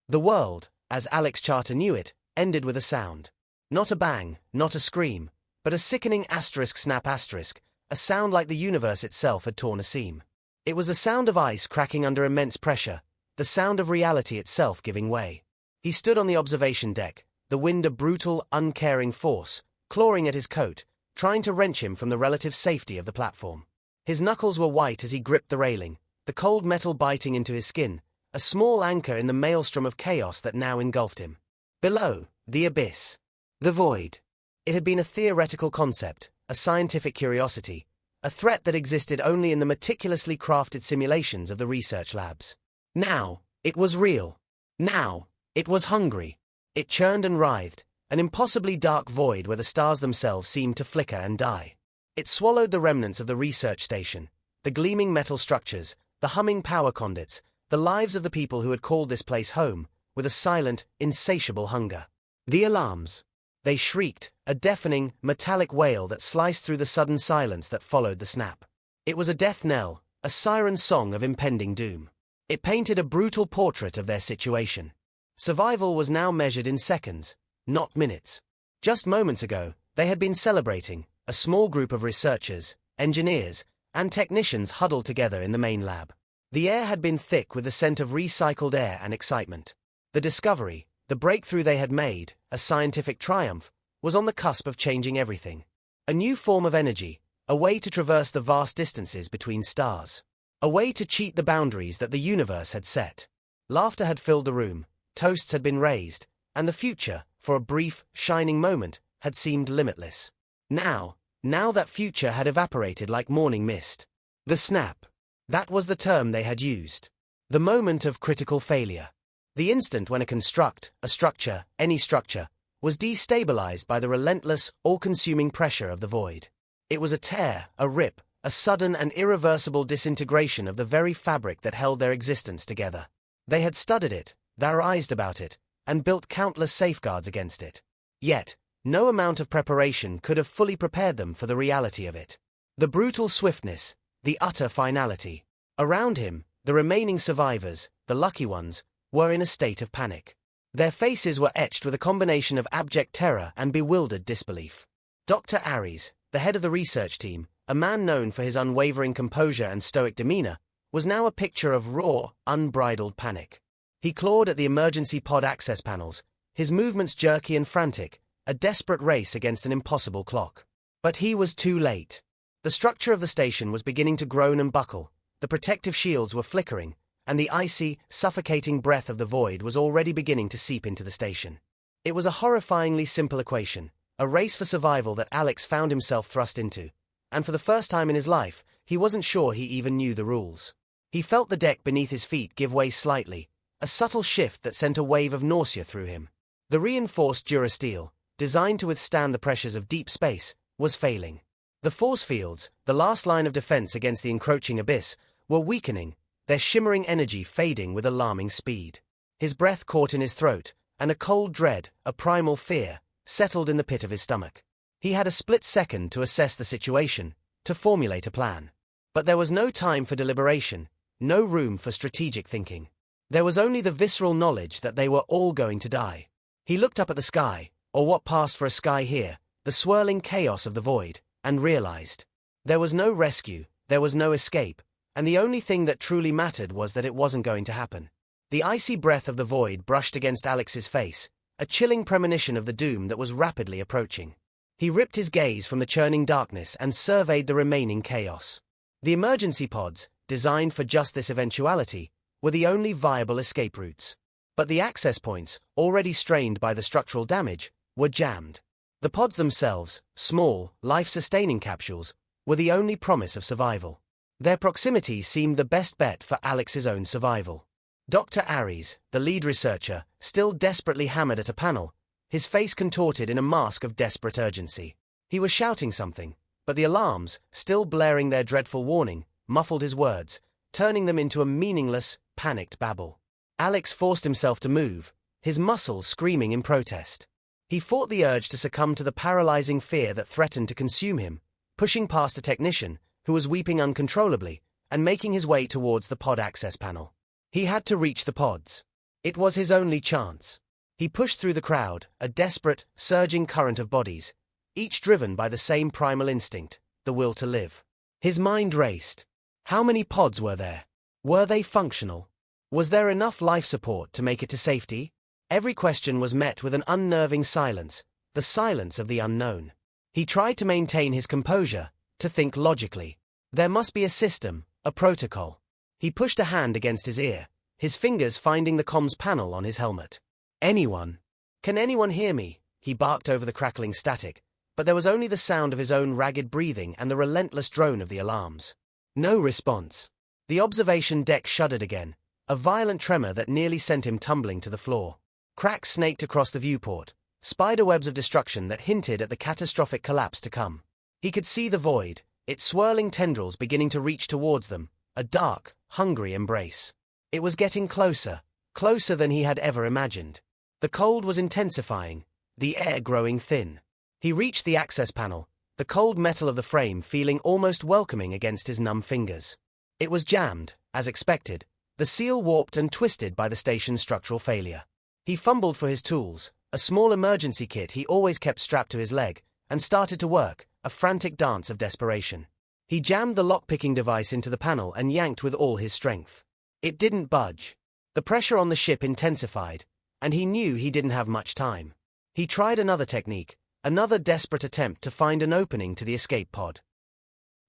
The world, as Alex Charter knew it, ended with a sound. Not a bang, not a scream, but a sickening asterisk snap asterisk, a sound like the universe itself had torn a seam. It was the sound of ice cracking under immense pressure, the sound of reality itself giving way. He stood on the observation deck, the wind a brutal, uncaring force, clawing at his coat, trying to wrench him from the relative safety of the platform. His knuckles were white as he gripped the railing, the cold metal biting into his skin, a small anchor in the maelstrom of chaos that now engulfed him. Below, the abyss. The void. It had been a theoretical concept, a scientific curiosity, a threat that existed only in the meticulously crafted simulations of the research labs. Now, it was real. Now, it was hungry. It churned and writhed, an impossibly dark void where the stars themselves seemed to flicker and die. It swallowed the remnants of the research station, the gleaming metal structures, the humming power conduits, the lives of the people who had called this place home, with a silent, insatiable hunger. The alarms. They shrieked, a deafening, metallic wail that sliced through the sudden silence that followed the snap. It was a death knell, a siren song of impending doom. It painted a brutal portrait of their situation. Survival was now measured in seconds, not minutes. Just moments ago, they had been celebrating, a small group of researchers, engineers, and technicians huddled together in the main lab. The air had been thick with the scent of recycled air and excitement. The discovery, the breakthrough they had made, a scientific triumph, was on the cusp of changing everything. A new form of energy, a way to traverse the vast distances between stars. A way to cheat the boundaries that the universe had set. Laughter had filled the room, toasts had been raised, and the future, for a brief, shining moment, had seemed limitless. Now that future had evaporated like morning mist. The snap. That was the term they had used. The moment of critical failure. The instant when a structure, any structure, was destabilized by the relentless, all-consuming pressure of the void. It was a tear, a rip, a sudden and irreversible disintegration of the very fabric that held their existence together. They had studied it, theorized about it, and built countless safeguards against it. Yet, no amount of preparation could have fully prepared them for the reality of it. The brutal swiftness, the utter finality. Around him, the remaining survivors, the lucky ones, were in a state of panic. Their faces were etched with a combination of abject terror and bewildered disbelief. Dr. Aries, the head of the research team, a man known for his unwavering composure and stoic demeanor, was now a picture of raw, unbridled panic. He clawed at the emergency pod access panels, his movements jerky and frantic, a desperate race against an impossible clock. But he was too late. The structure of the station was beginning to groan and buckle, the protective shields were flickering, and the icy, suffocating breath of the void was already beginning to seep into the station. It was a horrifyingly simple equation, a race for survival that Alex found himself thrust into, and for the first time in his life, he wasn't sure he even knew the rules. He felt the deck beneath his feet give way slightly, a subtle shift that sent a wave of nausea through him. The reinforced durasteel, designed to withstand the pressures of deep space, was failing. The force fields, the last line of defense against the encroaching abyss, were weakening, their shimmering energy fading with alarming speed. His breath caught in his throat, and a cold dread, a primal fear, settled in the pit of his stomach. He had a split second to assess the situation, to formulate a plan. But there was no time for deliberation, no room for strategic thinking. There was only the visceral knowledge that they were all going to die. He looked up at the sky, or what passed for a sky here, the swirling chaos of the void, and realized. There was no rescue, there was no escape, and the only thing that truly mattered was that it wasn't going to happen. The icy breath of the void brushed against Alex's face, a chilling premonition of the doom that was rapidly approaching. He ripped his gaze from the churning darkness and surveyed the remaining chaos. The emergency pods, designed for just this eventuality, were the only viable escape routes. But the access points, already strained by the structural damage, were jammed. The pods themselves, small, life-sustaining capsules, were the only promise of survival. Their proximity seemed the best bet for Alex's own survival. Dr. Aries, the lead researcher, still desperately hammered at a panel, his face contorted in a mask of desperate urgency. He was shouting something, but the alarms, still blaring their dreadful warning, muffled his words, turning them into a meaningless, panicked babble. Alex forced himself to move, his muscles screaming in protest. He fought the urge to succumb to the paralyzing fear that threatened to consume him, pushing past a technician, who was weeping uncontrollably, and making his way towards the pod access panel. He had to reach the pods. It was his only chance. He pushed through the crowd, a desperate, surging current of bodies, each driven by the same primal instinct, the will to live. His mind raced. How many pods were there? Were they functional? Was there enough life support to make it to safety? Every question was met with an unnerving silence, the silence of the unknown. He tried to maintain his composure, to think logically. There must be a system, a protocol. He pushed a hand against his ear, his fingers finding the comms panel on his helmet. Anyone? Can anyone hear me? He barked over the crackling static, but there was only the sound of his own ragged breathing and the relentless drone of the alarms. No response. The observation deck shuddered again, a violent tremor that nearly sent him tumbling to the floor. Cracks snaked across the viewport, spiderwebs of destruction that hinted at the catastrophic collapse to come. He could see the void, its swirling tendrils beginning to reach towards them, a dark, hungry embrace. It was getting closer, closer than he had ever imagined. The cold was intensifying, the air growing thin. He reached the access panel, the cold metal of the frame feeling almost welcoming against his numb fingers. It was jammed, as expected, the seal warped and twisted by the station's structural failure. He fumbled for his tools, a small emergency kit he always kept strapped to his leg, and started to work, a frantic dance of desperation. He jammed the lock-picking device into the panel and yanked with all his strength. It didn't budge. The pressure on the ship intensified, and he knew he didn't have much time. He tried another technique, another desperate attempt to find an opening to the escape pod.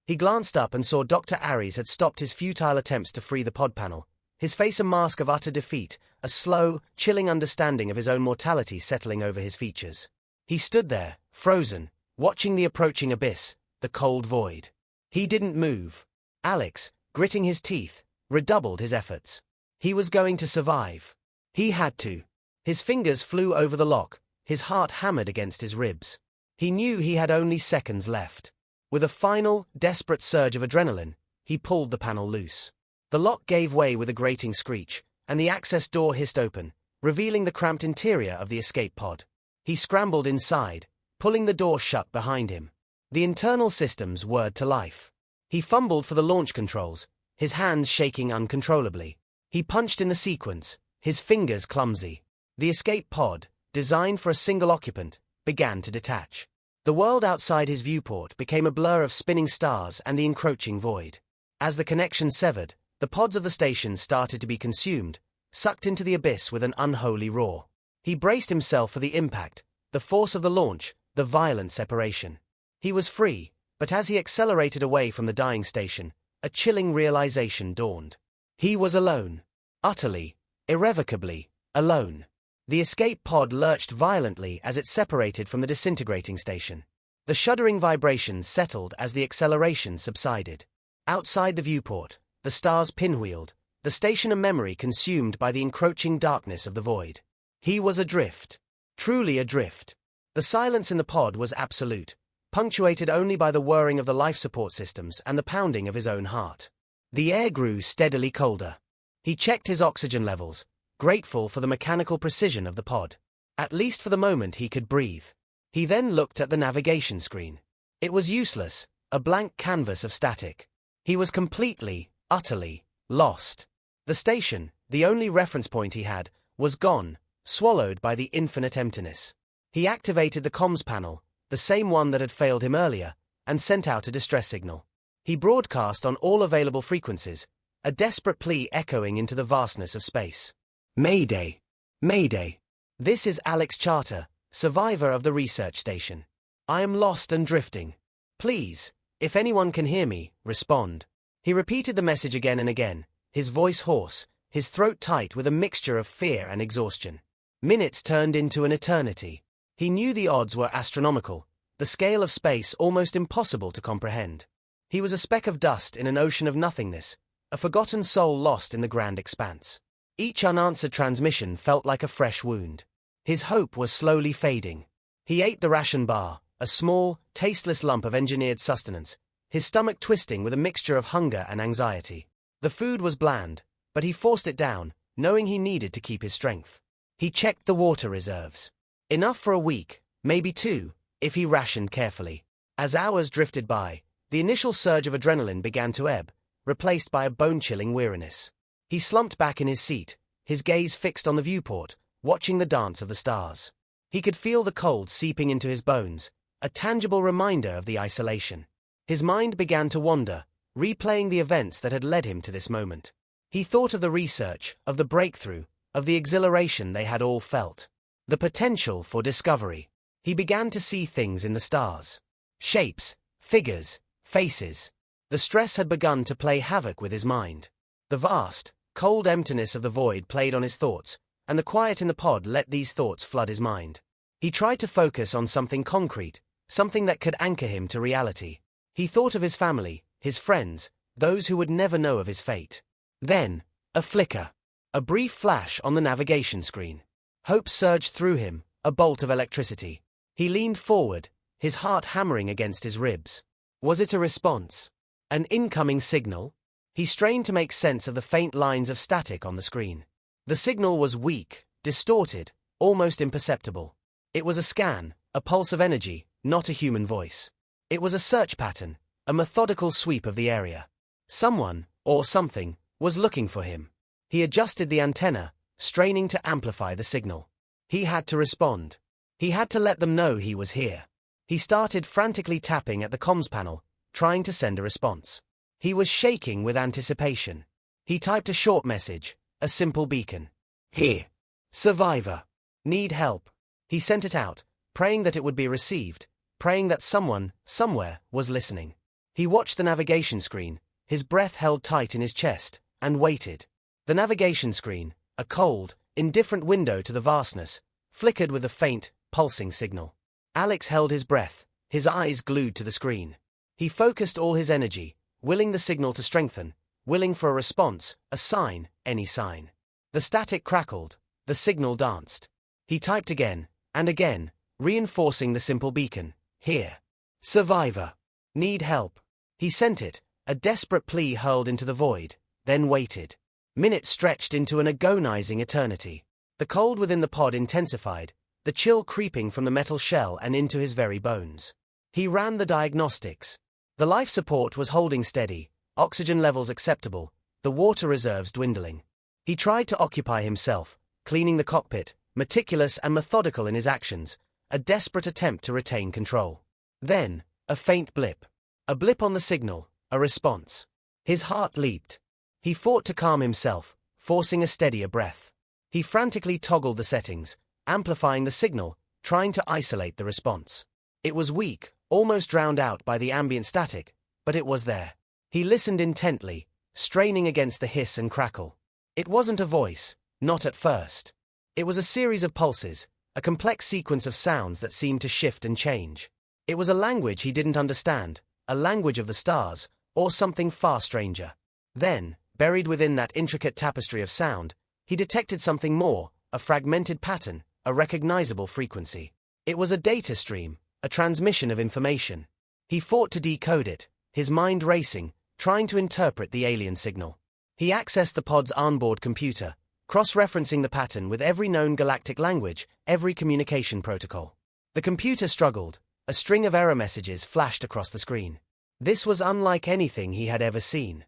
He glanced up and saw Dr. Aries had stopped his futile attempts to free the pod panel, his face a mask of utter defeat, a slow, chilling understanding of his own mortality settling over his features. He stood there, frozen, watching the approaching abyss, the cold void. He didn't move. Alex, gritting his teeth, redoubled his efforts. He was going to survive. He had to. His fingers flew over the lock, his heart hammered against his ribs. He knew he had only seconds left. With a final, desperate surge of adrenaline, he pulled the panel loose. The lock gave way with a grating screech, and the access door hissed open, revealing the cramped interior of the escape pod. He scrambled inside, pulling the door shut behind him. The internal systems whirred to life. He fumbled for the launch controls, his hands shaking uncontrollably. He punched in the sequence, his fingers clumsy. The escape pod, designed for a single occupant, began to detach. The world outside his viewport became a blur of spinning stars and the encroaching void. As the connection severed, the pods of the station started to be consumed, sucked into the abyss with an unholy roar. He braced himself for the impact, the force of the launch, the violent separation. He was free, but as he accelerated away from the dying station, a chilling realization dawned. He was alone. Utterly, irrevocably, alone. The escape pod lurched violently as it separated from the disintegrating station. The shuddering vibrations settled as the acceleration subsided. Outside the viewport, the stars pinwheeled, the station a memory consumed by the encroaching darkness of the void. He was adrift. Truly adrift. The silence in the pod was absolute, punctuated only by the whirring of the life support systems and the pounding of his own heart. The air grew steadily colder. He checked his oxygen levels, grateful for the mechanical precision of the pod. At least for the moment he could breathe. He then looked at the navigation screen. It was useless, a blank canvas of static. He was completely, utterly, lost. The station, the only reference point he had, was gone, swallowed by the infinite emptiness. He activated the comms panel, the same one that had failed him earlier, and sent out a distress signal. He broadcast on all available frequencies, a desperate plea echoing into the vastness of space. Mayday! Mayday! This is Alex Charter, survivor of the research station. I am lost and drifting. Please, if anyone can hear me, respond. He repeated the message again and again, his voice hoarse, his throat tight with a mixture of fear and exhaustion. Minutes turned into an eternity. He knew the odds were astronomical, the scale of space almost impossible to comprehend. He was a speck of dust in an ocean of nothingness, a forgotten soul lost in the grand expanse. Each unanswered transmission felt like a fresh wound. His hope was slowly fading. He ate the ration bar, a small, tasteless lump of engineered sustenance, his stomach twisting with a mixture of hunger and anxiety. The food was bland, but he forced it down, knowing he needed to keep his strength. He checked the water reserves. Enough for a week, maybe two, if he rationed carefully. As hours drifted by, the initial surge of adrenaline began to ebb, replaced by a bone-chilling weariness. He slumped back in his seat, his gaze fixed on the viewport, watching the dance of the stars. He could feel the cold seeping into his bones, a tangible reminder of the isolation. His mind began to wander, replaying the events that had led him to this moment. He thought of the research, of the breakthrough, of the exhilaration they had all felt. The potential for discovery. He began to see things in the stars. Shapes, figures, faces. The stress had begun to play havoc with his mind. The vast, cold emptiness of the void played on his thoughts, and the quiet in the pod let these thoughts flood his mind. He tried to focus on something concrete, something that could anchor him to reality. He thought of his family, his friends, those who would never know of his fate. Then, a flicker. A brief flash on the navigation screen. Hope surged through him, a bolt of electricity. He leaned forward, his heart hammering against his ribs. Was it a response? An incoming signal? He strained to make sense of the faint lines of static on the screen. The signal was weak, distorted, almost imperceptible. It was a scan, a pulse of energy, not a human voice. It was a search pattern, a methodical sweep of the area. Someone, or something, was looking for him. He adjusted the antenna, straining to amplify the signal. He had to respond. He had to let them know he was here. He started frantically tapping at the comms panel, trying to send a response. He was shaking with anticipation. He typed a short message, a simple beacon. Here. Survivor. Need help. He sent it out, praying that it would be received, praying that someone, somewhere, was listening. He watched the navigation screen, his breath held tight in his chest, and waited. The navigation screen, a cold, indifferent window to the vastness, flickered with a faint, pulsing signal. Alex held his breath, his eyes glued to the screen. He focused all his energy, willing the signal to strengthen, willing for a response, a sign, any sign. The static crackled, the signal danced. He typed again, and again, reinforcing the simple beacon. Here. Survivor. Need help. He sent it, a desperate plea hurled into the void, then waited. Minutes stretched into an agonizing eternity. The cold within the pod intensified, the chill creeping from the metal shell and into his very bones. He ran the diagnostics. The life support was holding steady, oxygen levels acceptable, the water reserves dwindling. He tried to occupy himself, cleaning the cockpit, meticulous and methodical in his actions, a desperate attempt to retain control. Then, a faint blip. A blip on the signal, a response. His heart leaped. He fought to calm himself, forcing a steadier breath. He frantically toggled the settings, amplifying the signal, trying to isolate the response. It was weak, almost drowned out by the ambient static, but it was there. He listened intently, straining against the hiss and crackle. It wasn't a voice, not at first. It was a series of pulses, a complex sequence of sounds that seemed to shift and change. It was a language he didn't understand, a language of the stars, or something far stranger. Then, buried within that intricate tapestry of sound, he detected something more, a fragmented pattern, a recognizable frequency. It was a data stream, a transmission of information. He fought to decode it, his mind racing, trying to interpret the alien signal. He accessed the pod's onboard computer, cross-referencing the pattern with every known galactic language, every communication protocol. The computer struggled, a string of error messages flashed across the screen. This was unlike anything he had ever seen.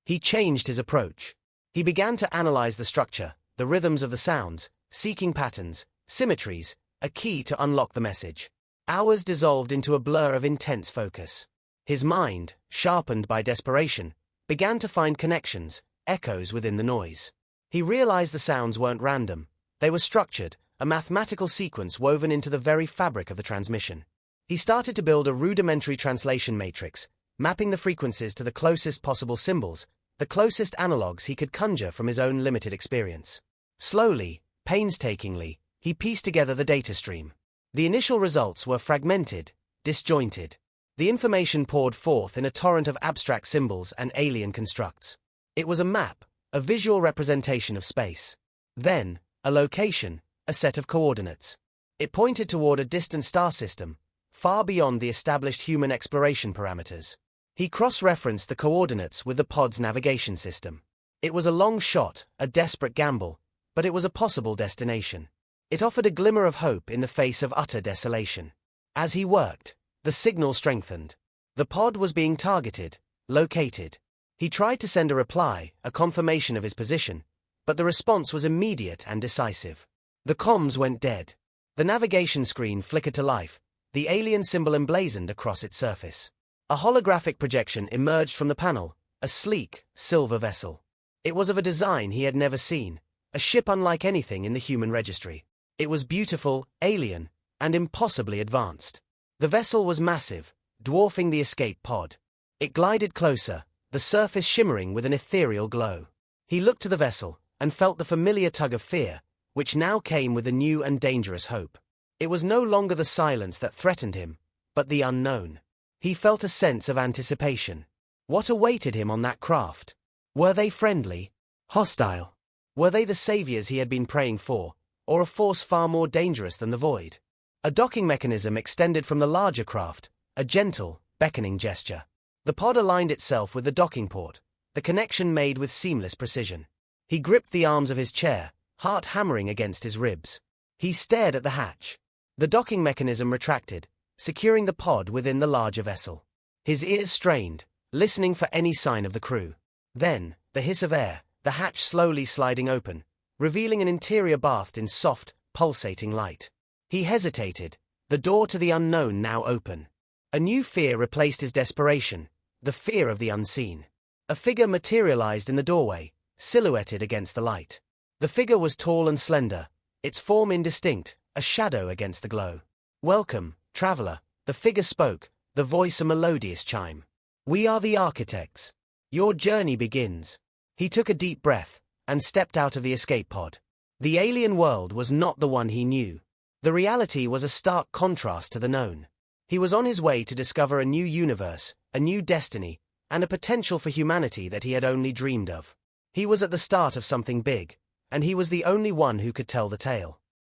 He changed his approach. He began to analyze the structure, the rhythms of the sounds, seeking patterns, symmetries, a key to unlock the message. Hours dissolved into a blur of intense focus. His mind, sharpened by desperation, began to find connections, echoes within the noise. He realized the sounds weren't random. They were structured, a mathematical sequence woven into the very fabric of the transmission. He started to build a rudimentary translation matrix, mapping the frequencies to the closest possible symbols, the closest analogues he could conjure from his own limited experience. Slowly, painstakingly, he pieced together the data stream. The initial results were fragmented, disjointed. The information poured forth in a torrent of abstract symbols and alien constructs. It was a map, a visual representation of space. Then, a location, a set of coordinates. It pointed toward a distant star system, far beyond the established human exploration parameters. He cross-referenced the coordinates with the pod's navigation system. It was a long shot, a desperate gamble, but it was a possible destination. It offered a glimmer of hope in the face of utter desolation. As he worked, the signal strengthened. The pod was being targeted, located. He tried to send a reply, a confirmation of his position, but the response was immediate and decisive. The comms went dead. The navigation screen flickered to life, the alien symbol emblazoned across its surface. A holographic projection emerged from the panel, a sleek, silver vessel. It was of a design he had never seen, a ship unlike anything in the human registry. It was beautiful, alien, and impossibly advanced. The vessel was massive, dwarfing the escape pod. It glided closer, the surface shimmering with an ethereal glow. He looked to the vessel, and felt the familiar tug of fear, which now came with a new and dangerous hope. It was no longer the silence that threatened him, but the unknown. He felt a sense of anticipation. What awaited him on that craft? Were they friendly? Hostile? Were they the saviors he had been praying for, or a force far more dangerous than the void? A docking mechanism extended from the larger craft, a gentle, beckoning gesture. The pod aligned itself with the docking port, the connection made with seamless precision. He gripped the arms of his chair, heart hammering against his ribs. He stared at the hatch. The docking mechanism retracted, securing the pod within the larger vessel. His ears strained, listening for any sign of the crew. Then, the hiss of air, the hatch slowly sliding open, revealing an interior bathed in soft, pulsating light. He hesitated, the door to the unknown now open. A new fear replaced his desperation, the fear of the unseen. A figure materialized in the doorway, silhouetted against the light. The figure was tall and slender, its form indistinct, a shadow against the glow. "Welcome, traveler," the figure spoke, the voice a melodious chime. "We are the architects. Your journey begins." He took a deep breath, and stepped out of the escape pod. The alien world was not the one he knew. The reality was a stark contrast to the known. He was on his way to discover a new universe, a new destiny, and a potential for humanity that he had only dreamed of. He was at the start of something big, and he was the only one who could tell the tale.